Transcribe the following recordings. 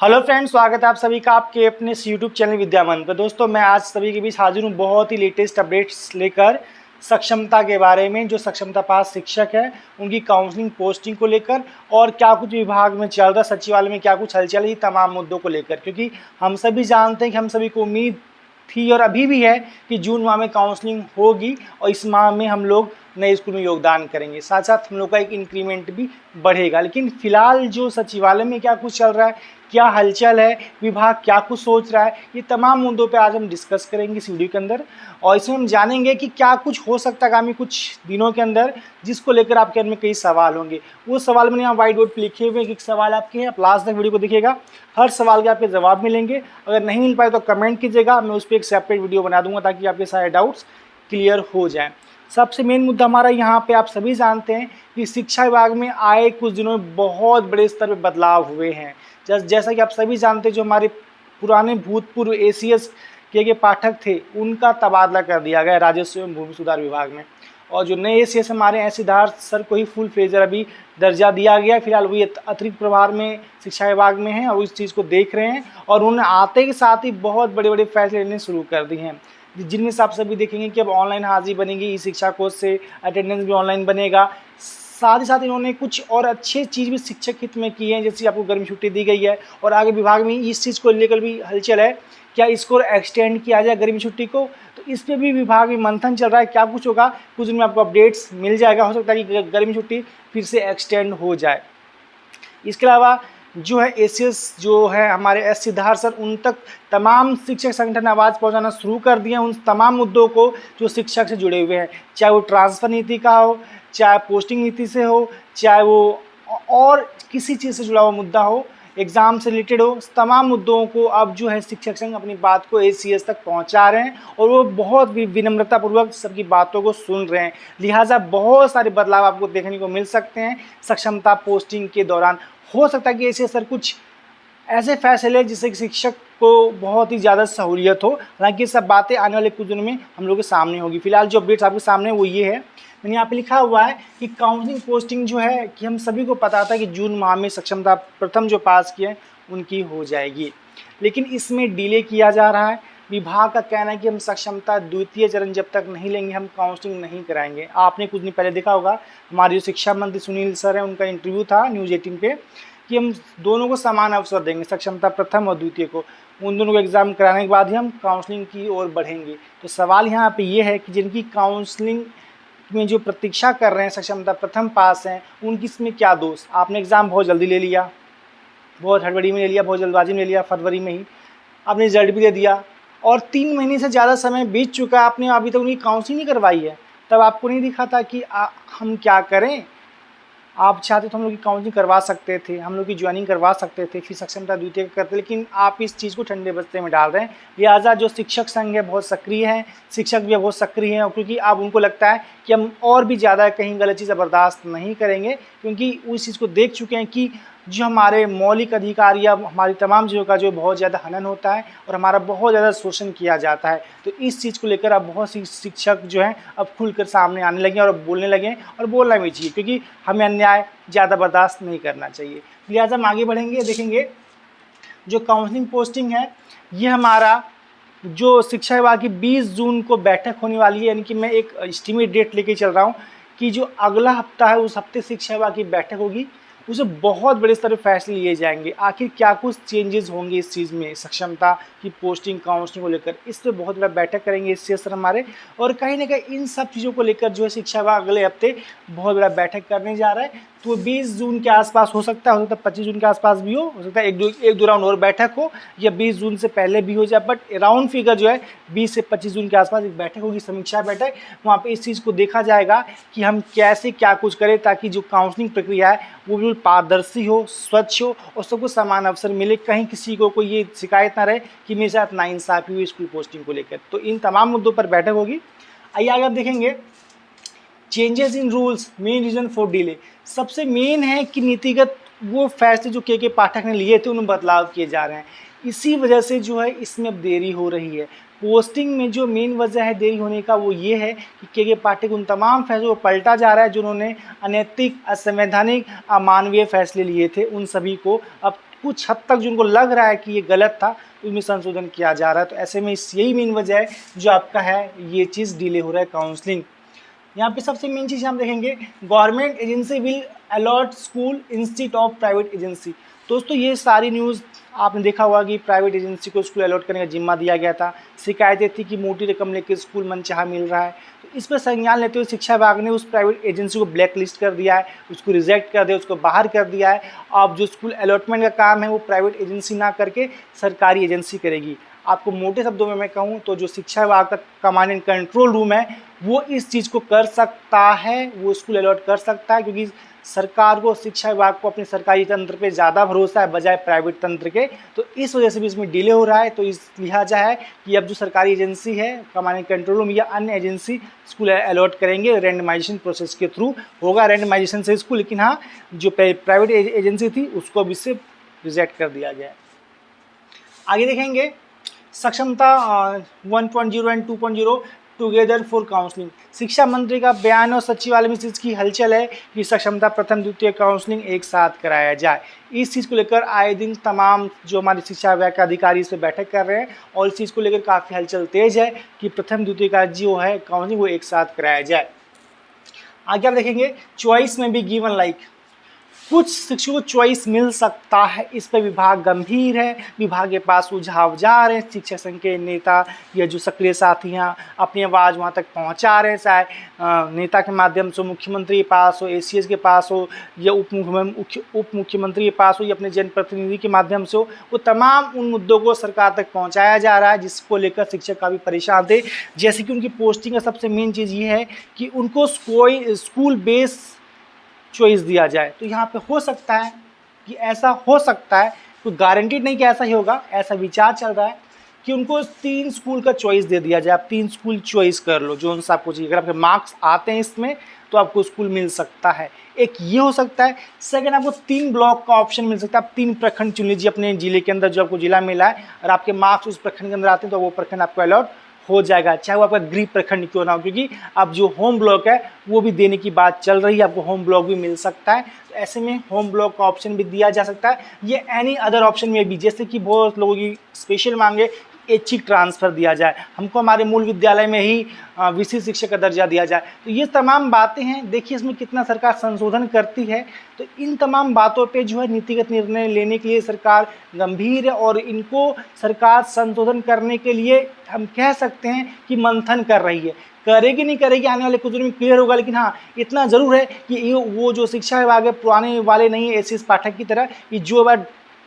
Hello friends, स्वागत है आप सभी का आपके अपने यूट्यूब चैनल विद्यामंत्र पर। दोस्तों, मैं आज सभी के बीच हाजिर हूँ बहुत ही लेटेस्ट अपडेट्स लेकर सक्षमता के बारे में। जो सक्षमता पास शिक्षक है उनकी काउंसलिंग पोस्टिंग को लेकर और क्या कुछ विभाग में चल रहा, सचिवालय में क्या कुछ हलचल है, तमाम मुद्दों को लेकर। क्योंकि हम सभी जानते हैं कि हम सभी को उम्मीद थी और अभी भी है कि जून माह में काउंसलिंग होगी और इस माह में हम लोग नए स्कूल में योगदान करेंगे, साथ साथ हम लोग का एक इंक्रीमेंट भी बढ़ेगा। लेकिन फिलहाल जो सचिवालय में क्या कुछ चल रहा है, क्या हलचल है, विभाग क्या कुछ सोच रहा है, ये तमाम मुद्दों पे आज हम डिस्कस करेंगे इस वीडियो के अंदर। और इसमें हम जानेंगे कि क्या कुछ हो सकता है आगामी कुछ दिनों के अंदर, जिसको लेकर आपके मन में कई सवाल होंगे। वो सवाल मैंने यहाँ व्हाइट बोर्ड पर लिखे हुए हैं कि सवाल आपके हैं, आप लास्ट तक वीडियो को देखिएगा, हर सवाल के आपके जवाब मिलेंगे। अगर नहीं मिल पाए तो कमेंट कीजिएगा, मैं उस पर एक सेपरेट वीडियो बना दूंगा ताकि आपके सारे डाउट्स क्लियर हो जाएँ। सबसे मेन मुद्दा हमारा यहाँ पे आप सभी जानते हैं कि शिक्षा विभाग में आए कुछ दिनों में बहुत बड़े स्तर पे बदलाव हुए हैं। जैसा कि आप सभी जानते हैं, जो हमारे पुराने भूतपूर्व एसीएस के पाठक थे उनका तबादला कर दिया गया राजस्व एवं भूमि सुधार विभाग में। और जो नए एसीएस हमारे हैं सिद्धार्थ सर को ही फुल फ्लेजर अभी दर्जा दिया गया। फिलहाल वो अतिरिक्त प्रभार में शिक्षा विभाग में हैं और इस चीज़ को देख रहे हैं। और उन्होंने आते के साथ ही बहुत बड़े बड़े फैसले लेने शुरू कर दिए हैं, जिनमें से आप सभी देखेंगे कि अब ऑनलाइन हाजिरी बनेगी, ई शिक्षा कोर्स से अटेंडेंस भी ऑनलाइन बनेगा। साथ ही साथ इन्होंने कुछ और अच्छे चीज़ भी शिक्षक हित में की हैं, जैसे आपको गर्मी छुट्टी दी गई है और आगे विभाग में इस चीज़ को लेकर भी हलचल है, क्या इसको एक्सटेंड किया जाए गर्मी छुट्टी को। तो इस पर भी विभाग में मंथन चल रहा है, क्या कुछ होगा कुछ दिन में आपको अपडेट्स मिल जाएगा। हो सकता है कि गर्मी छुट्टी फिर से एक्सटेंड हो जाए। इसके अलावा जो है एसीएस जो है हमारे एस सिद्धार्थ सर, उन तक तमाम शिक्षक संगठन आवाज़ पहुंचाना शुरू कर दिए हैं उन तमाम मुद्दों को जो शिक्षक से जुड़े हुए हैं, चाहे वो ट्रांसफ़र नीति का हो, चाहे पोस्टिंग नीति से हो, चाहे वो और किसी चीज़ से जुड़ा हुआ मुद्दा हो, एग्ज़ाम से रिलेटेड हो। तमाम मुद्दों को अब जो है शिक्षक संघ अपनी बात को एसीएस तक पहुंचा रहे हैं और वो बहुत विनम्रतापूर्वक सबकी बातों को सुन रहे हैं। लिहाजा बहुत सारे बदलाव आपको देखने को मिल सकते हैं सक्षमता पोस्टिंग के दौरान। हो सकता है कि एसीएस सर कुछ ऐसे फैसले जिससे शिक्षक को बहुत ही ज़्यादा सहूलियत हो। हालांकि सब बातें आने वाले कुछ दिनों में हम लोग के सामने होगी। फिलहाल जो अपडेट्स आपके सामने वो ये है, मैंने यहाँ पे लिखा हुआ है कि काउंसलिंग पोस्टिंग जो है कि हम सभी को पता था कि जून माह में सक्षमता प्रथम जो पास किए उनकी हो जाएगी, लेकिन इसमें डिले किया जा रहा है। विभाग का कहना है कि हम सक्षमता द्वितीय चरण जब तक नहीं लेंगे हम काउंसलिंग नहीं कराएंगे। आपने कुछ दिन पहले देखा होगा हमारे जो शिक्षा मंत्री सुनील सर हैं उनका इंटरव्यू था न्यूज़ 18 पे कि हम दोनों को समान अवसर देंगे, सक्षमता प्रथम और द्वितीय को। उन दोनों को एग्ज़ाम कराने के बाद ही हम काउंसलिंग की ओर बढ़ेंगे। तो सवाल यहाँ पे ये है कि जिनकी काउंसलिंग में जो प्रतीक्षा कर रहे हैं सक्षमता प्रथम पास हैं, उनकी इसमें क्या दोष। आपने एग्ज़ाम बहुत जल्दी ले लिया, बहुत हड़बड़ी में ले लिया, बहुत जल्दबाजी में ले लिया, फरवरी में ही आपने रिजल्ट भी दे दिया और 3 महीने से ज़्यादा समय बीत चुका है, आपने अभी तक उनकी काउंसलिंग नहीं करवाई है। तब आपको नहीं दिखा था कि हम क्या करें। आप चाहते तो हम लोग की काउंसलिंग करवा सकते थे, हम लोग की ज्वाइनिंग करवा सकते थे, फिर सक्षमता द्वितीय करते, लेकिन आप इस चीज़ को ठंडे बस्ते में डाल रहे हैं। लिहाजा जो शिक्षक संघ है बहुत सक्रिय हैं, शिक्षक भी बहुत सक्रिय हैं, क्योंकि अब उनको लगता है कि हम और भी ज़्यादा कहीं गलत चीज़ बर्दाश्त नहीं करेंगे, क्योंकि उस चीज़ को देख चुके हैं कि जो हमारे मौलिक अधिकार या हमारी तमाम चीज़ों का जो बहुत ज़्यादा हनन होता है और हमारा बहुत ज़्यादा शोषण किया जाता है। तो इस चीज़ को लेकर अब बहुत सी शिक्षक जो हैं अब खुलकर सामने आने लगे और बोलने लगे और बोलना भी चाहिए, क्योंकि हमें अन्याय ज़्यादा बर्दाश्त नहीं करना चाहिए। लिहाजा हम आगे बढ़ेंगे, देखेंगे जो काउंसलिंग पोस्टिंग है ये हमारा जो शिक्षा विभाग की 20 जून को बैठक होने वाली है, यानी कि मैं एक एस्टीमेट डेट लेके चल रहा हूँ कि जो अगला हफ्ता है उस हफ्ते शिक्षा विभाग की बैठक होगी, उसे बहुत बड़े स्तर पर फैसले लिए जाएंगे। आखिर क्या कुछ चेंजेस होंगे इस चीज़ में सक्षमता की पोस्टिंग काउंसलिंग को लेकर, इस पर बहुत बड़ा बैठक करेंगे इससे सर हमारे। और कहीं ना कहीं इन सब चीज़ों को लेकर जो है शिक्षा विभाग अगले हफ्ते बहुत बड़ा बैठक करने जा रहा है। तो 20 जून के आसपास हो सकता है 25 जून के आसपास भी हो सकता है एक दो राउंड और बैठक हो, या 20 जून से पहले भी हो जाए, बट राउंड फिगर जो है 20 से 25 जून के आसपास एक बैठक होगी, समीक्षा बैठक। वहाँ पे इस चीज़ को देखा जाएगा कि हम कैसे क्या कुछ करें ताकि जो काउंसलिंग प्रक्रिया है वो बिल्कुल पारदर्शी हो, स्वच्छ हो और सबको समान अवसर मिले, कहीं किसी को कोई ये शिकायत ना रहे कि मेरे साथ नाइंसाफ़ी हुई स्कूल पोस्टिंग को लेकर। तो इन तमाम मुद्दों पर बैठक होगी। आइए आगे आप देखेंगे changes in rules main reason for delay. सबसे मेन है कि नीतिगत वो फैसले जो के पाठक ने लिए थे उनमें बदलाव किए जा रहे हैं, इसी वजह से जो है इसमें अब देरी हो रही है। पोस्टिंग में जो मेन वजह है देरी होने का वो ये है कि के पाठक उन तमाम फैसलों को पलटा जा रहा है जो उन्होंने अनैतिक, असंवैधानिक, अमानवीय फैसले लिए थे, उन सभी को अब कुछ हद तक जिनको लग रहा है कि ये गलत था उसमें संशोधन किया जा रहा है। तो ऐसे में यही मेन वजह है जो आपका है ये चीज़ डिले हो रहा है काउंसलिंग। यहाँ पे सबसे मेन चीज़ हम देखेंगे, government agency will allot school institute of private agency. दोस्तों ये सारी न्यूज़ आपने देखा होगा कि प्राइवेट एजेंसी को स्कूल अलॉट करने का जिम्मा दिया गया था। शिकायतें थी कि मोटी रकम लेकर स्कूल मनचाहा मिल रहा है। तो इस पर संज्ञान लेते हुए शिक्षा विभाग ने उस प्राइवेट एजेंसी को ब्लैक लिस्ट कर दिया है, उसको रिजेक्ट कर दिया, उसको बाहर कर दिया है। अब जो स्कूल अलॉटमेंट का काम है वो प्राइवेट एजेंसी ना करके सरकारी एजेंसी करेगी। आपको मोटे शब्दों में मैं कहूँ तो जो शिक्षा विभाग का कमांड एंड कंट्रोल रूम है वो इस चीज़ को कर सकता है, वो स्कूल अलॉट कर सकता है, क्योंकि सरकार को, शिक्षा विभाग को अपने सरकारी तंत्र पे ज़्यादा भरोसा है बजाय प्राइवेट तंत्र के। तो इस वजह से भी इसमें डिले हो रहा है। तो इस लिहाजा है कि अब जो सरकारी एजेंसी है, कमांड एंड कंट्रोल रूम या अन्य एजेंसी स्कूल अलॉट करेंगे, रैंडमाइजेशन प्रोसेस के थ्रू होगा। रैंडमाइजेशन से स्कूल, लेकिन हाँ जो प्राइवेट एजेंसी थी उसको अब इससे रिजेक्ट कर दिया गया है। आगे देखेंगे सक्षमता 1.0 एंड 2.0 टुगेदर फॉर काउंसलिंग। शिक्षा मंत्री का बयान और सचिवालय में इस चीज़ की हलचल है कि सक्षमता प्रथम द्वितीय काउंसलिंग एक साथ कराया जाए। इस चीज़ को लेकर आए दिन तमाम जो हमारे शिक्षा विभाग के अधिकारी इस पर बैठक कर रहे हैं और इस चीज़ को लेकर काफ़ी हलचल तेज है कि प्रथम द्वितीय का जो है काउंसलिंग वो एक साथ कराया जाए। आगे आप देखेंगे चॉइस में भी गिवन लाइक, कुछ शिक्षकों को चॉइस मिल सकता है, इस पर विभाग गंभीर है। विभाग के पास सुझाव जा रहे हैं, शिक्षक संघ के नेता या जो सक्रिय साथी हैं अपनी आवाज़ वहाँ तक पहुँचा रहे हैं, चाहे नेता के माध्यम से मुख्यमंत्री के पास हो, एसीएस के पास हो या उप मुख्यमंत्री के पास हो या अपने जनप्रतिनिधि के माध्यम से हो। वो तमाम उन मुद्दों को सरकार तक पहुँचाया जा रहा है जिसको लेकर शिक्षक काफ़ी परेशान थे। जैसे कि उनकी पोस्टिंग का सबसे मेन चीज़ ये है कि उनको कोई स्कूल बेस चॉइस दिया जाए। तो यहाँ पे हो सकता है कि ऐसा हो सकता है, कोई गारंटीड नहीं कि ऐसा ही होगा, ऐसा विचार चल रहा है कि उनको 3 स्कूल का चॉइस दे दिया जाए। आप 3 स्कूल चॉइस कर लो जो उनसे आपको चाहिए। अगर आपके मार्क्स आते हैं इसमें तो आपको स्कूल मिल सकता है। एक ये हो सकता है। सेकंड, आपको 3 ब्लॉक का ऑप्शन मिल सकता है। आप 3 प्रखंड चुन लीजिए अपने जिले के अंदर, जो आपको जिला मिला है, और आपके मार्क्स उस प्रखंड के अंदर आते हैं तो वो प्रखंड आपको अलॉट हो जाएगा, चाहे वो आपका गृह प्रखंड क्यों ना हो, क्योंकि अब जो होम ब्लॉक है वो भी देने की बात चल रही है, आपको होम ब्लॉक भी मिल सकता है। तो ऐसे में होम ब्लॉक का ऑप्शन भी दिया जा सकता है। ये एनी अदर ऑप्शन में भी, जैसे कि बहुत लोगों की स्पेशल मांगे ऐच्छिक ट्रांसफ़र दिया जाए, हमको हमारे मूल विद्यालय में ही विशिष्ट शिक्षक का दर्जा दिया जाए। तो ये तमाम बातें हैं। देखिए इसमें कितना सरकार संशोधन करती है। तो इन तमाम बातों पे जो है नीतिगत निर्णय लेने के लिए सरकार गंभीर है और इनको सरकार संशोधन करने के लिए हम कह सकते हैं कि मंथन कर रही है। करेगी नहीं करेगी आने वाले कुछ दिनों में क्लियर होगा, लेकिन हाँ इतना ज़रूर है कि वो जो शिक्षा विभाग है पुराने वाले नहीं है एसीएस पाठक की तरह कि जो बार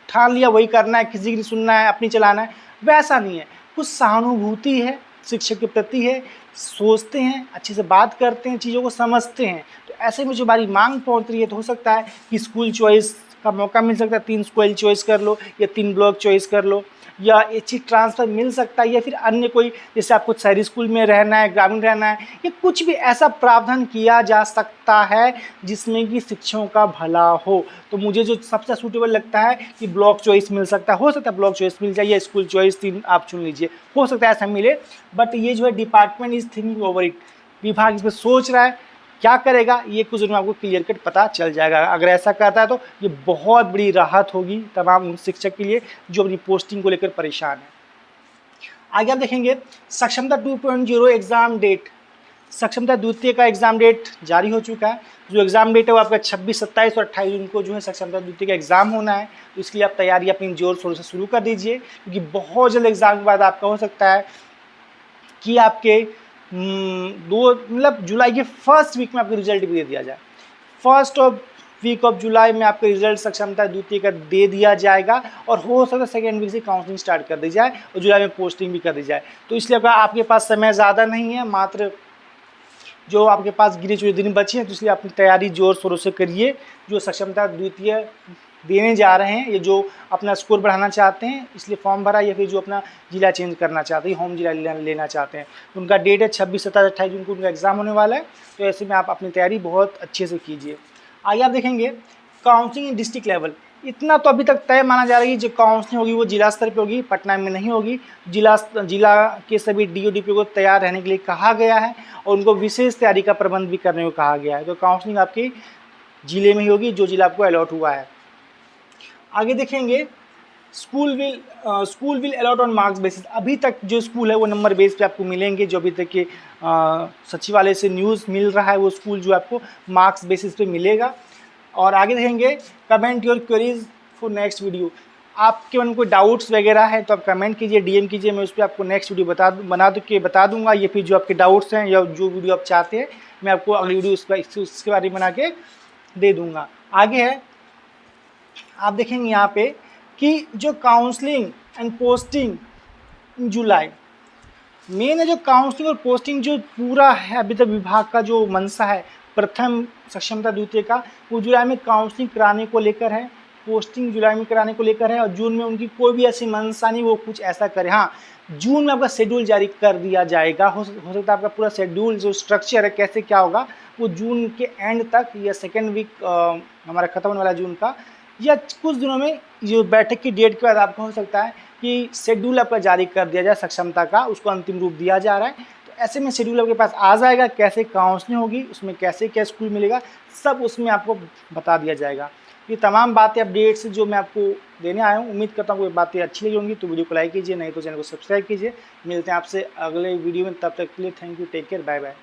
ठान लिया वही करना है, किसी की नहीं सुनना है, अपनी चलाना है, वैसा नहीं है। कुछ सहानुभूति है शिक्षक के प्रति है, सोचते हैं, अच्छे से बात करते हैं, चीज़ों को समझते हैं। तो ऐसे में जो हमारी मांग पहुंच रही है तो हो सकता है कि स्कूल चॉइस का मौका मिल सकता है। 3 स्कूल चॉइस कर लो या 3 ब्लॉक चॉइस कर लो, या ऐच्छिक ट्रांसफ़र मिल सकता है, या फिर अन्य कोई, जैसे आपको शहरी स्कूल में रहना है, ग्रामीण रहना है, या कुछ भी ऐसा प्रावधान किया जा सकता है जिसमें कि शिक्षकों का भला हो। तो मुझे जो सबसे सूटेबल लगता है कि ब्लॉक चॉइस मिल सकता है। हो सकता है ब्लॉक चॉइस मिल जाए या स्कूल चॉइस 3 आप चुन लीजिए, हो सकता है ऐसा मिले। बट ये जो है department is thinking over it, विभाग इस पर सोच रहा है, क्या करेगा ये कुछ दिनों में आपको क्लियर कट पता चल जाएगा। अगर ऐसा करता है तो ये बहुत बड़ी राहत होगी तमाम उन शिक्षक के लिए जो अपनी पोस्टिंग को लेकर परेशान है। आगे आप देखेंगे सक्षमता 2.0 एग्ज़ाम डेट। सक्षमता द्वितीय का एग्ज़ाम डेट जारी हो चुका है। जो एग्ज़ाम डेट है वो आपका 26, 27 और 28 जून को जो है सक्षमता द्वितीय का एग्ज़ाम होना है। तो इसके लिए आप तैयारी अपनी जोर शोर से शुरू कर दीजिए, क्योंकि बहुत जल्द एग्ज़ाम के बाद आपका हो सकता है कि आपके जुलाई के फर्स्ट वीक में आपको रिजल्ट भी दे दिया जाए। फर्स्ट वीक ऑफ जुलाई में आपका रिजल्ट सक्षमता द्वितीय का दे दिया जाएगा और हो सकता है सेकेंड वीक से काउंसलिंग स्टार्ट कर दी जाए और जुलाई में पोस्टिंग भी कर दी जाए। तो इसलिए अगर आपके पास समय ज़्यादा नहीं है, मात्र जो आपके पास गिने चुने दिन बचे हैं, तो इसलिए अपनी तैयारी जोर शोरों से करिए। जो सक्षमता द्वितीय देने जा रहे हैं, ये जो अपना स्कोर बढ़ाना चाहते हैं इसलिए फॉर्म भरा, या फिर जो अपना जिला चेंज करना चाहते हैं, होम जिला लेना चाहते हैं, उनका डेट है 26, 27, 28 जून को उनका एग्ज़ाम होने वाला है। तो ऐसे में आप अपनी तैयारी बहुत अच्छे से कीजिए। आगे आप देखेंगे काउंसलिंग डिस्ट्रिक्ट लेवल। इतना तो अभी तक तय माना जा रही है जो काउंसलिंग होगी वो जिला स्तर पर होगी, पटना में नहीं होगी। जिला के सभी DO DPO को तैयार रहने के लिए कहा गया है और उनको विशेष तैयारी का प्रबंध भी करने को कहा गया है। तो काउंसलिंग आपकी जिले में ही होगी जो जिला आपको अलॉट हुआ है। आगे देखेंगे school will a lot on marks basis. अभी तक जो स्कूल है वो नंबर बेस पे आपको मिलेंगे। जो अभी तक के सचिवालय से न्यूज़ मिल रहा है वो स्कूल जो आपको मार्क्स बेसिस पे मिलेगा। और आगे देखेंगे comment your queries for next video. आपके मन में कोई डाउट्स वगैरह है तो आप कमेंट कीजिए, डीएम कीजिए, मैं उस पर आपको नेक्स्ट वीडियो बता दूंगा। ये फिर जो आपके डाउट्स हैं या जो वीडियो आप चाहते हैं मैं आपको अगली वीडियो उसके बारे में बना के दे दूंगा। आगे है आप देखेंगे यहाँ पे कि जो counselling and posting in July, main है जो काउंसलिंग और पोस्टिंग जो पूरा है अभी तक विभाग का जो मंशा है प्रथम सक्षमता द्वितीय का, वो जुलाई में काउंसलिंग कराने को लेकर है, पोस्टिंग जुलाई में कराने को लेकर है। और जून में उनकी कोई भी ऐसी मंशा नहीं वो कुछ ऐसा करे। हाँ, जून में आपका शेड्यूल जारी कर दिया जाएगा। हो सकता है आपका पूरा शेड्यूल जो स्ट्रक्चर है कैसे क्या होगा वो जून के एंड तक या सेकेंड वीक हमारा खत्म होने वाला जून का या कुछ दिनों में जो बैठक की डेट के बाद आपका हो सकता है कि शेड्यूल आपका जारी कर दिया जाए सक्षमता का, उसको अंतिम रूप दिया जा रहा है। तो ऐसे में शेड्यूल आपके पास आ जाएगा, कैसे काउंसलिंग होगी, उसमें कैसे क्या स्कूल मिलेगा, सब उसमें आपको बता दिया जाएगा। ये तमाम बातें अपडेट्स जो मैं आपको देने आया हूँ, उम्मीद करता हूँ ये बातें अच्छी लगी होंगी। तो वीडियो को लाइक कीजिए, नहीं तो चैनल को सब्सक्राइब कीजिए। मिलते हैं आपसे अगले वीडियो में, तब तक के लिए thank you, take care, bye bye.